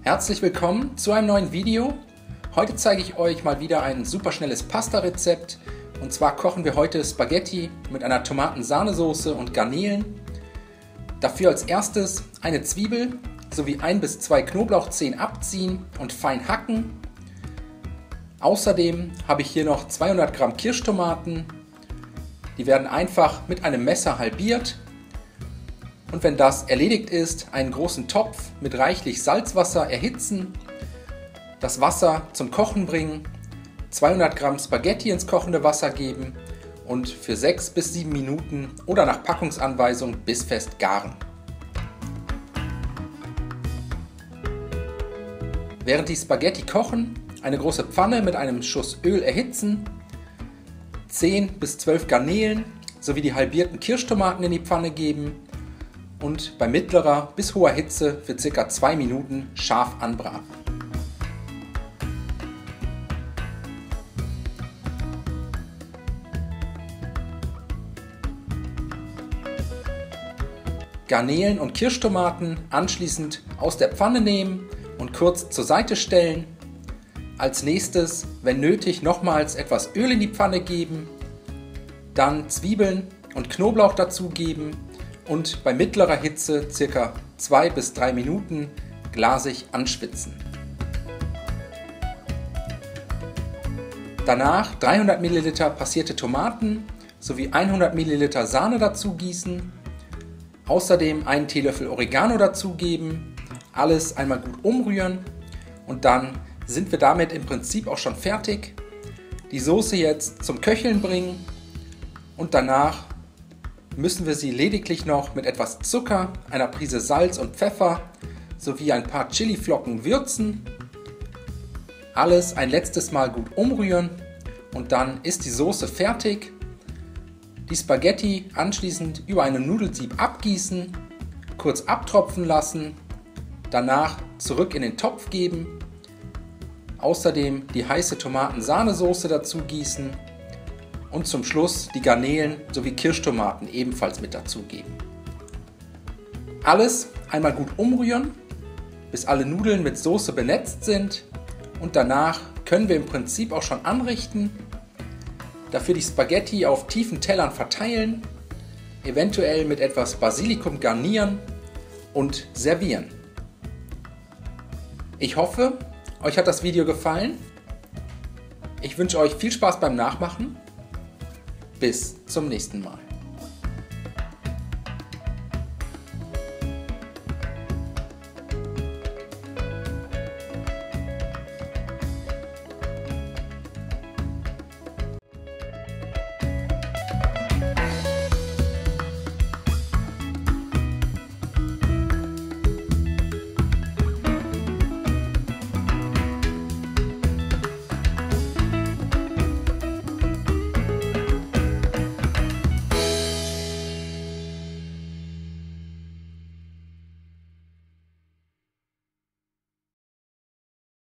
Herzlich willkommen zu einem neuen Video. Heute zeige ich euch mal wieder ein super schnelles Pasta-Rezept. Und zwar kochen wir heute Spaghetti mit einer Tomaten-Sahnesoße und Garnelen. Dafür als erstes eine Zwiebel sowie 1 bis 2 Knoblauchzehen abziehen und fein hacken. Außerdem habe ich hier noch 200 Gramm Kirschtomaten. Die werden einfach mit einem Messer halbiert. Und wenn das erledigt ist, einen großen Topf mit reichlich Salzwasser erhitzen, das Wasser zum Kochen bringen, 200 Gramm Spaghetti ins kochende Wasser geben und für 6 bis 7 Minuten oder nach Packungsanweisung bissfest garen. Während die Spaghetti kochen, eine große Pfanne mit einem Schuss Öl erhitzen, 10 bis 12 Garnelen sowie die halbierten Kirschtomaten in die Pfanne geben und bei mittlerer bis hoher Hitze für ca. 2 Minuten scharf anbraten. Garnelen und Kirschtomaten anschließend aus der Pfanne nehmen und kurz zur Seite stellen. Als nächstes, wenn nötig, nochmals etwas Öl in die Pfanne geben, dann Zwiebeln und Knoblauch dazugeben und bei mittlerer Hitze ca. 2 bis 3 Minuten glasig anschwitzen. Danach 300 ml passierte Tomaten sowie 100 ml Sahne dazu gießen, außerdem einen Teelöffel Oregano dazugeben, alles einmal gut umrühren und dann sind wir damit im Prinzip auch schon fertig. Die Soße jetzt zum Köcheln bringen und danach müssen wir sie lediglich noch mit etwas Zucker, einer Prise Salz und Pfeffer sowie ein paar Chiliflocken würzen. Alles ein letztes Mal gut umrühren und dann ist die Soße fertig. Die Spaghetti anschließend über einem Nudelsieb abgießen, kurz abtropfen lassen, danach zurück in den Topf geben, außerdem die heiße Tomaten-Sahnesoße dazu gießen und zum Schluss die Garnelen sowie Kirschtomaten ebenfalls mit dazugeben. Alles einmal gut umrühren, bis alle Nudeln mit Soße benetzt sind und danach können wir im Prinzip auch schon anrichten. Dafür die Spaghetti auf tiefen Tellern verteilen, eventuell mit etwas Basilikum garnieren und servieren. Ich hoffe, euch hat das Video gefallen. Ich wünsche euch viel Spaß beim Nachmachen. Bis zum nächsten Mal.